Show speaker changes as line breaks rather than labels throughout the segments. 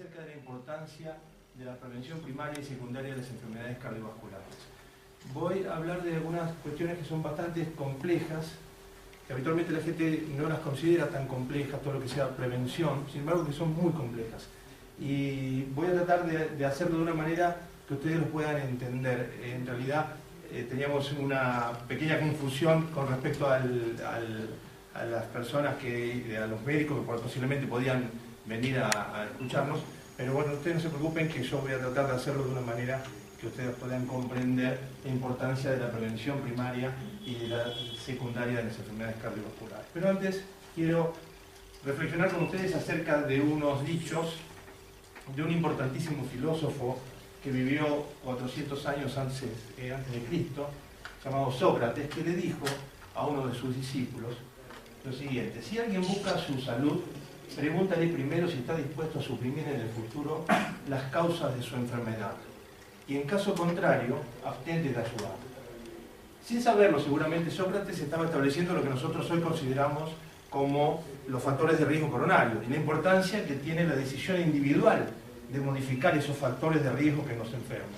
acerca de la importancia de la prevención primaria y secundaria de las enfermedades cardiovasculares. Voy a hablar de algunas cuestiones que son bastante complejas, que habitualmente la gente no las considera tan complejas, todo lo que sea prevención, sin embargo que son muy complejas. Y voy a tratar de hacerlo de una manera que ustedes lo puedan entender. En realidad teníamos una pequeña confusión con respecto a las personas, a los médicos que posiblemente podían venir a escucharnos, pero bueno, ustedes no se preocupen que yo voy a tratar de hacerlo de una manera que ustedes puedan comprender la importancia de la prevención primaria y de la secundaria de las enfermedades cardiovasculares. Pero antes quiero reflexionar con ustedes acerca de unos dichos de un importantísimo filósofo que vivió 400 años antes de Cristo, llamado Sócrates, que le dijo a uno de sus discípulos lo siguiente: si alguien busca su salud, pregúntale primero si está dispuesto a suprimir en el futuro las causas de su enfermedad, y en caso contrario, abstente de ayudar. Sin saberlo, seguramente Sócrates estaba estableciendo lo que nosotros hoy consideramos como los factores de riesgo coronario y la importancia que tiene la decisión individual de modificar esos factores de riesgo que nos enferman.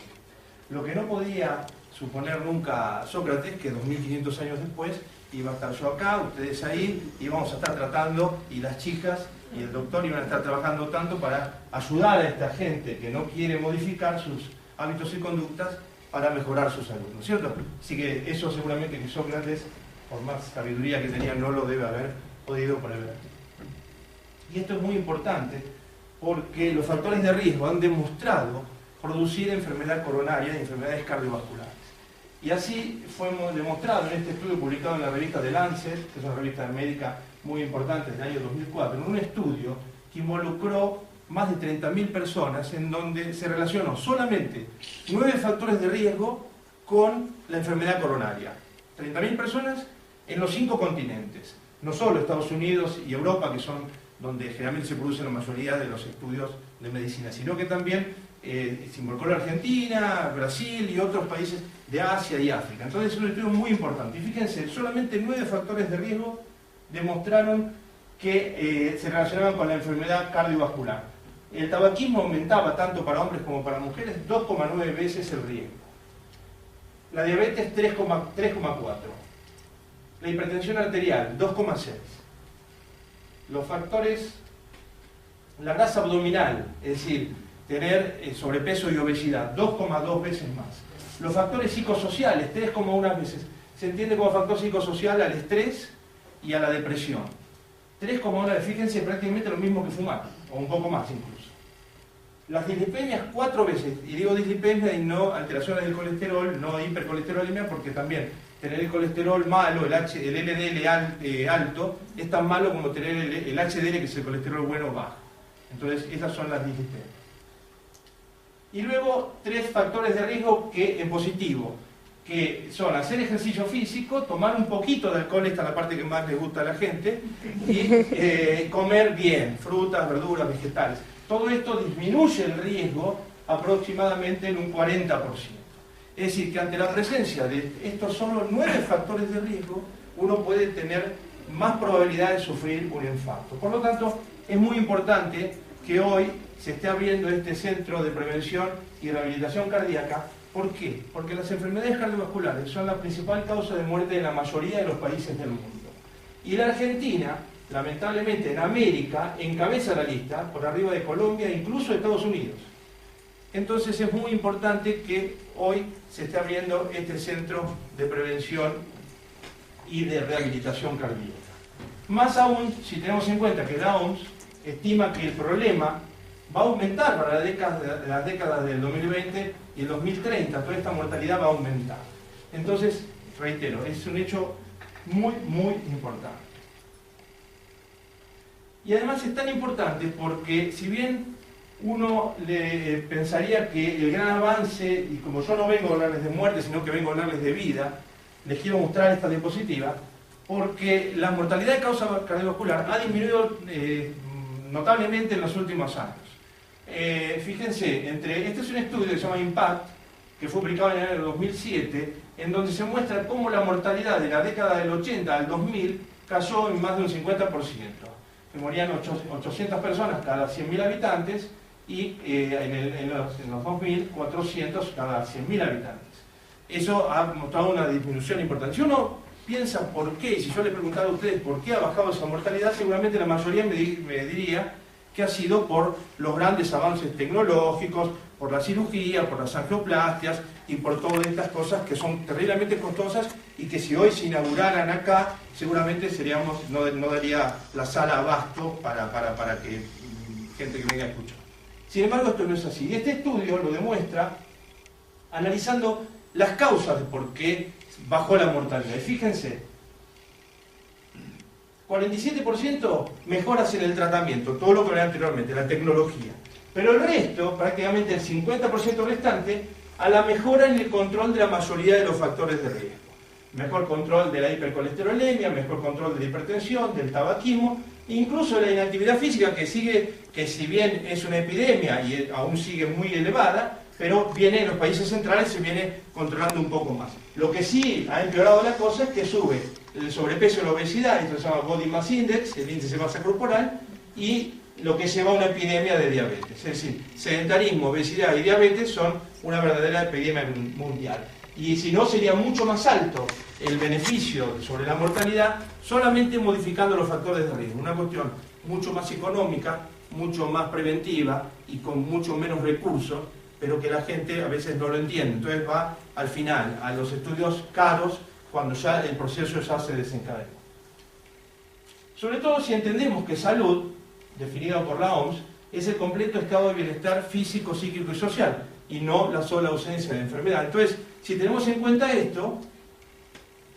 Lo que no podía suponer nunca Sócrates, que 2500 años después iba a estar yo acá, ustedes ahí, y vamos a estar tratando, y las chicas y el doctor iban a estar trabajando tanto para ayudar a esta gente que no quiere modificar sus hábitos y conductas para mejorar su salud, ¿no es cierto? Así que eso seguramente que Sócrates, por más sabiduría que tenía, no lo debe haber podido prever. Y esto es muy importante porque los factores de riesgo han demostrado producir enfermedad coronaria y enfermedades cardiovasculares. Y así fue demostrado en este estudio publicado en la revista The Lancet, que es una revista médica muy importante del año 2004, en un estudio que involucró más de 30.000 personas, en donde se relacionó solamente 9 factores de riesgo con la enfermedad coronaria. 30.000 personas en los 5 continentes, no solo Estados Unidos y Europa, que son donde generalmente se produce la mayoría de los estudios de medicina, sino que también se involucró la Argentina, Brasil y otros países de Asia y África. Entonces es un estudio muy importante. Y fíjense, solamente 9 factores de riesgo demostraron que se relacionaban con la enfermedad cardiovascular. El tabaquismo aumentaba tanto para hombres como para mujeres 2,9 veces el riesgo. La diabetes 3,4. La hipertensión arterial 2,6. Los factores, la grasa abdominal, es decir, tener sobrepeso y obesidad, 2,2 veces más. Los factores psicosociales, 3,1 veces. Se entiende como factor psicosocial al estrés y a la depresión. 3,1, fíjense, prácticamente lo mismo que fumar, o un poco más incluso. Las dislipemias 4 veces, y digo dislipemia y no alteraciones del colesterol, no hipercolesterolemia, porque también tener el colesterol malo, el LDL alto, es tan malo como tener el HDL, que es el colesterol bueno, bajo. Entonces, esas son las dislipemias. Y luego, 3 factores de riesgo que en positivo, que son hacer ejercicio físico, tomar un poquito de alcohol, esta es la parte que más les gusta a la gente, y comer bien, frutas, verduras, vegetales. Todo esto disminuye el riesgo aproximadamente en un 40%. Es decir, que ante la presencia de estos solo 9 factores de riesgo, uno puede tener más probabilidad de sufrir un infarto. Por lo tanto, es muy importante que hoy se esté abriendo este centro de prevención y rehabilitación cardíaca. ¿Por qué? Porque las enfermedades cardiovasculares son la principal causa de muerte en la mayoría de los países del mundo. Y la Argentina, lamentablemente en América, encabeza la lista, por arriba de Colombia e incluso de Estados Unidos. Entonces es muy importante que hoy se esté abriendo este centro de prevención y de rehabilitación cardíaca. Más aún si tenemos en cuenta que la OMS estima que el problema va a aumentar para las décadas del 2020 y el 2030, toda esta mortalidad va a aumentar. Entonces, reitero, es un hecho muy, muy importante. Y además es tan importante porque si bien uno le pensaría que el gran avance, y como yo no vengo a hablarles de muerte, sino que vengo a hablarles de vida, les quiero mostrar esta diapositiva, porque la mortalidad de causa cardiovascular ha disminuido notablemente en los últimos años. Fíjense, este es un estudio que se llama IMPACT, que fue publicado en el año 2007, en donde se muestra cómo la mortalidad de la década del 80 al 2000 cayó en más de un 50%. Que morían 800 personas cada 100.000 habitantes, y en los 2000, 400 cada 100.000 habitantes. Eso ha mostrado una disminución importante. Si uno piensa por qué, y si yo le preguntara a ustedes por qué ha bajado esa mortalidad, seguramente la mayoría me diría que ha sido por los grandes avances tecnológicos, por la cirugía, por las angioplastias y por todas estas cosas que son terriblemente costosas y que si hoy se inauguraran acá, seguramente no daría la sala abasto para que gente que venga a escuchar. Sin embargo, esto no es así. Y este estudio lo demuestra analizando las causas de por qué bajó la mortalidad. Y fíjense, 47% mejoras en el tratamiento, todo lo que hablé anteriormente, la tecnología. Pero el resto, prácticamente el 50% restante, a la mejora en el control de la mayoría de los factores de riesgo. Mejor control de la hipercolesterolemia, mejor control de la hipertensión, del tabaquismo, incluso la inactividad física que si bien es una epidemia y aún sigue muy elevada, pero viene en los países centrales se viene controlando un poco más. Lo que sí ha empeorado la cosa es que sube el sobrepeso y la obesidad, esto se llama Body Mass Index, el índice de masa corporal, y lo que lleva a una epidemia de diabetes. Es decir, sedentarismo, obesidad y diabetes son una verdadera epidemia mundial. Y si no, sería mucho más alto el beneficio sobre la mortalidad solamente modificando los factores de riesgo. Una cuestión mucho más económica, mucho más preventiva y con mucho menos recursos, pero que la gente a veces no lo entiende. Entonces va al final a los estudios caros cuando ya el proceso ya se desencadena. Sobre todo si entendemos que salud, definida por la OMS, es el completo estado de bienestar físico, psíquico y social, y no la sola ausencia de enfermedad. Entonces, si tenemos en cuenta esto,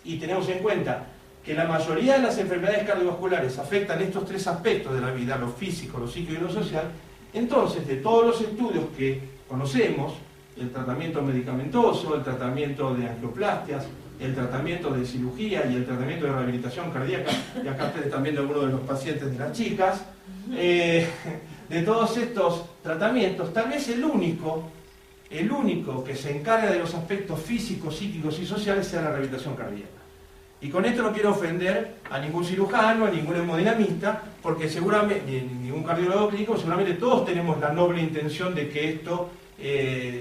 y tenemos en cuenta que la mayoría de las enfermedades cardiovasculares afectan estos tres aspectos de la vida, lo físico, lo psíquico y lo social, entonces de todos los estudios que conocemos, el tratamiento medicamentoso, el tratamiento de angioplastias, el tratamiento de cirugía y el tratamiento de rehabilitación cardíaca, y acá ustedes están viendo algunos de los pacientes de las chicas, de todos estos tratamientos, tal vez el único que se encarga de los aspectos físicos, psíquicos y sociales sea la rehabilitación cardíaca. Y con esto no quiero ofender a ningún cirujano, a ningún hemodinamista, porque seguramente, ni ningún cardiólogo clínico, seguramente todos tenemos la noble intención de que esto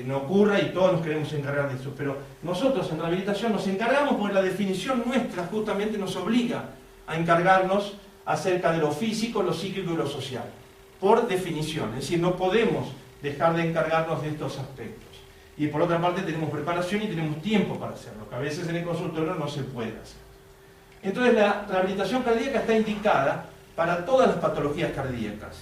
no ocurra y todos nos queremos encargar de eso. Pero nosotros en rehabilitación nos encargamos porque la definición nuestra justamente nos obliga a encargarnos acerca de lo físico, lo psíquico y lo social. Por definición, es decir, no podemos dejar de encargarnos de estos aspectos. Y por otra parte tenemos preparación y tenemos tiempo para hacerlo, que a veces en el consultorio no se puede hacer. Entonces la rehabilitación cardíaca está indicada para todas las patologías cardíacas,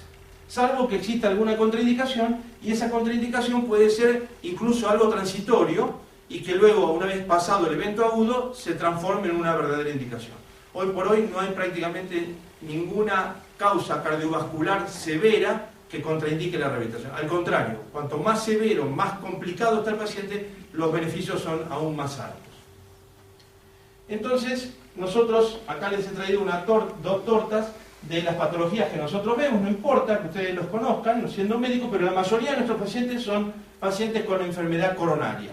salvo que exista alguna contraindicación, y esa contraindicación puede ser incluso algo transitorio y que luego, una vez pasado el evento agudo, se transforme en una verdadera indicación. Hoy por hoy no hay prácticamente ninguna causa cardiovascular severa que contraindique la rehabilitación. Al contrario, cuanto más severo, más complicado está el paciente, los beneficios son aún más altos. Entonces, nosotros acá les he traído dos tortas de las patologías que nosotros vemos, no importa que ustedes los conozcan, no siendo médicos, pero la mayoría de nuestros pacientes son pacientes con enfermedad coronaria,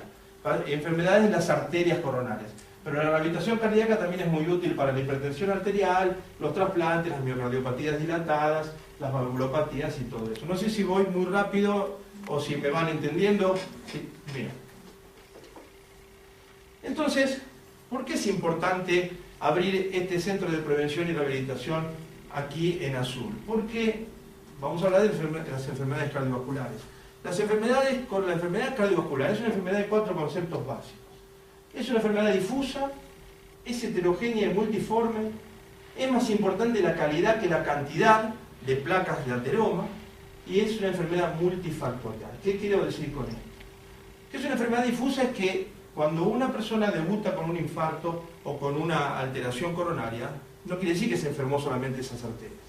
enfermedades de las arterias coronarias. Pero la rehabilitación cardíaca también es muy útil para la hipertensión arterial, los trasplantes, las miocardiopatías dilatadas, las valvulopatías y todo eso. No sé si voy muy rápido o si me van entendiendo. Sí, bien. Entonces, ¿por qué es importante abrir este centro de prevención y rehabilitación aquí en azul? Porque vamos a hablar de las enfermedades cardiovasculares. La enfermedad cardiovascular es una enfermedad de 4 conceptos básicos. Es una enfermedad difusa, es heterogénea y multiforme, es más importante la calidad que la cantidad de placas de ateroma, y es una enfermedad multifactorial. ¿Qué quiero decir con esto? Que es una enfermedad difusa es que cuando una persona debuta con un infarto o con una alteración coronaria, no quiere decir que se enfermó solamente esas arterias.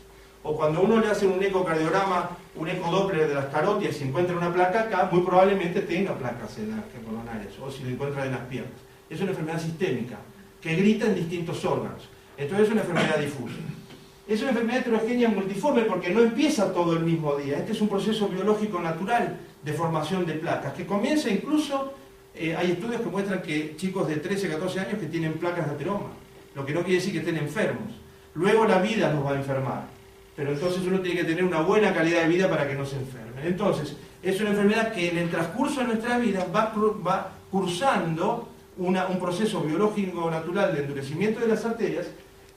O cuando uno le hace un ecocardiograma, un ecodoppler de las carótidas y se encuentra una placa acá, muy probablemente tenga placas en las coronarias, o si lo encuentra en las piernas. Es una enfermedad sistémica, que grita en distintos órganos. Entonces es una enfermedad difusa. Es una enfermedad heterogénea multiforme porque no empieza todo el mismo día. Este es un proceso biológico natural de formación de placas, que comienza incluso, hay estudios que muestran que chicos de 13, 14 años que tienen placas de ateroma, lo que no quiere decir que estén enfermos. Luego la vida los va a enfermar. pero entonces uno tiene que tener una buena calidad de vida para que no se enferme. Entonces, es una enfermedad que en el transcurso de nuestra vida va cursando un proceso biológico natural de endurecimiento de las arterias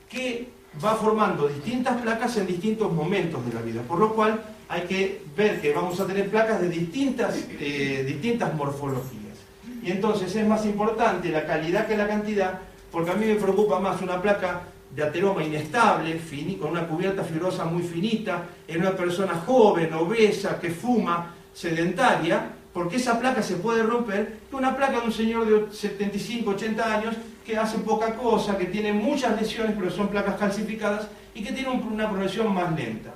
que va formando distintas placas en distintos momentos de la vida, por lo cual hay que ver que vamos a tener placas de distintas morfologías. Y entonces es más importante la calidad que la cantidad, porque a mí me preocupa más una placa de ateroma inestable, con una cubierta fibrosa muy finita, en una persona joven, obesa, que fuma, sedentaria, porque esa placa se puede romper, que una placa de un señor de 75, 80 años, que hace poca cosa, que tiene muchas lesiones, pero son placas calcificadas, y que tiene una progresión más lenta.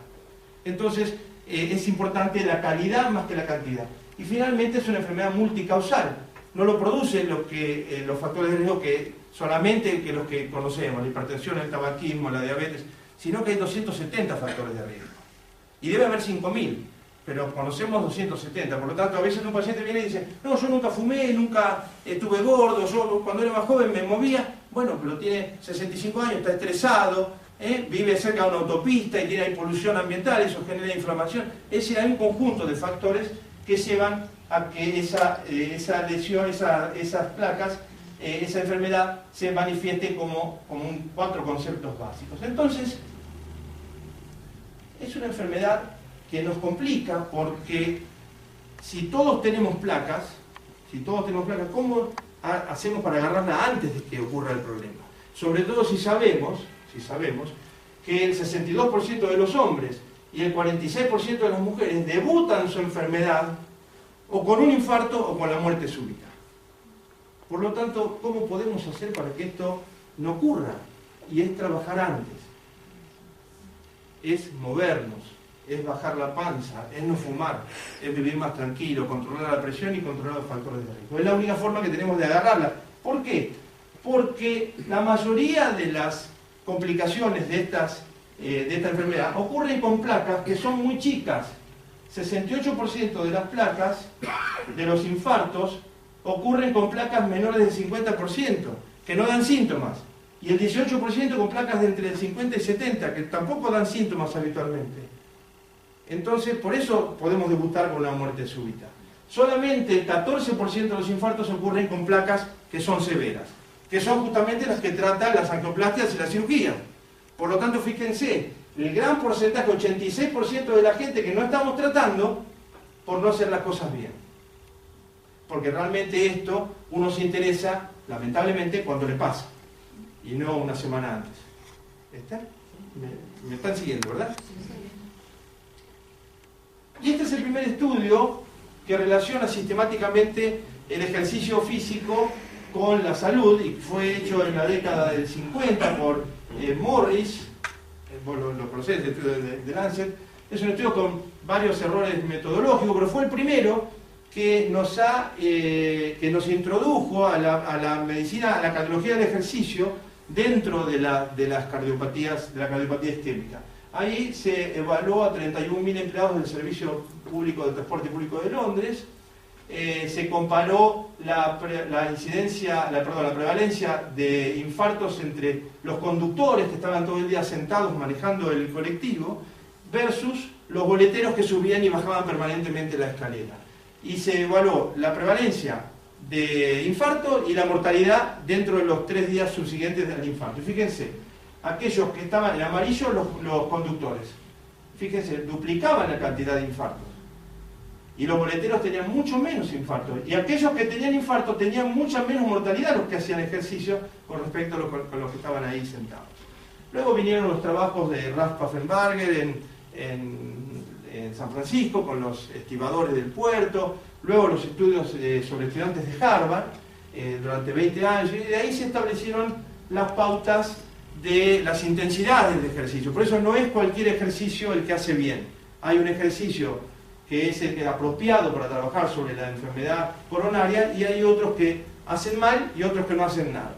Entonces, es importante la calidad más que la cantidad. Y finalmente es una enfermedad multicausal. No lo producen los factores de riesgo que solamente los que conocemos, la hipertensión, el tabaquismo, la diabetes, sino que hay 270 factores de riesgo. Y debe haber 5.000, pero conocemos 270. Por lo tanto, a veces un paciente viene y dice, no, yo nunca fumé, nunca estuve gordo, yo cuando era más joven me movía. Bueno, pero tiene 65 años, está estresado, vive cerca de una autopista y tiene ahí polución ambiental, eso genera inflamación. Es decir, hay un conjunto de factores que llevan a que esa lesión, esas placas, esa enfermedad se manifieste como 4 conceptos básicos. Entonces, es una enfermedad que nos complica porque si todos tenemos placas, ¿cómo hacemos para agarrarla antes de que ocurra el problema? Sobre todo si sabemos que el 62% de los hombres y el 46% de las mujeres debutan su enfermedad o con un infarto o con la muerte súbita. Por lo tanto, ¿cómo podemos hacer para que esto no ocurra? Y es trabajar antes, es movernos, es bajar la panza, es no fumar, es vivir más tranquilo, controlar la presión y controlar los factores de riesgo. Es la única forma que tenemos de agarrarla. ¿Por qué? Porque la mayoría de las complicaciones de esta enfermedad ocurren con placas que son muy chicas. 68% de las placas, de los infartos, ocurren con placas menores del 50%, que no dan síntomas. Y el 18% con placas de entre el 50 y 70, que tampoco dan síntomas habitualmente. Entonces, por eso podemos debutar con una muerte súbita. Solamente el 14% de los infartos ocurren con placas que son severas, que son justamente las que tratan las angioplastias y la cirugía. Por lo tanto, fíjense, el gran porcentaje, 86% de la gente que no estamos tratando por no hacer las cosas bien. Porque realmente esto uno se interesa, lamentablemente, cuando le pasa, y no una semana antes. ¿Está? ¿Me están siguiendo, verdad? Y este es el primer estudio que relaciona sistemáticamente el ejercicio físico con la salud, y fue hecho en la década del 50 por Morris. Vos lo conocés, el estudio de Lancet. Es un estudio con varios errores metodológicos, pero fue el primero que nos introdujo a la medicina, a la cardiología del ejercicio dentro de las cardiopatías, de la cardiopatía isquémica. Ahí se evaluó a 31.000 empleados del Servicio Público de Transporte Público de Londres, se comparó la prevalencia de infartos entre los conductores que estaban todo el día sentados manejando el colectivo versus los boleteros que subían y bajaban permanentemente la escalera. Y se evaluó la prevalencia de infarto y la mortalidad dentro de los 3 días subsiguientes del infarto. Y fíjense, aquellos que estaban en amarillo, los conductores, fíjense, duplicaban la cantidad de infartos. Y los boleteros tenían mucho menos infartos. Y aquellos que tenían infarto tenían mucha menos mortalidad los que hacían ejercicio con respecto a los que estaban ahí sentados. Luego vinieron los trabajos de Ralph Pfaffenberger en San Francisco con los estibadores del puerto. Luego los estudios sobre estudiantes de Harvard durante 20 años. Y de ahí se establecieron las pautas de las intensidades de ejercicio. Por eso no es cualquier ejercicio el que hace bien. Hay un ejercicio que es el que es apropiado para trabajar sobre la enfermedad coronaria, y hay otros que hacen mal y otros que no hacen nada.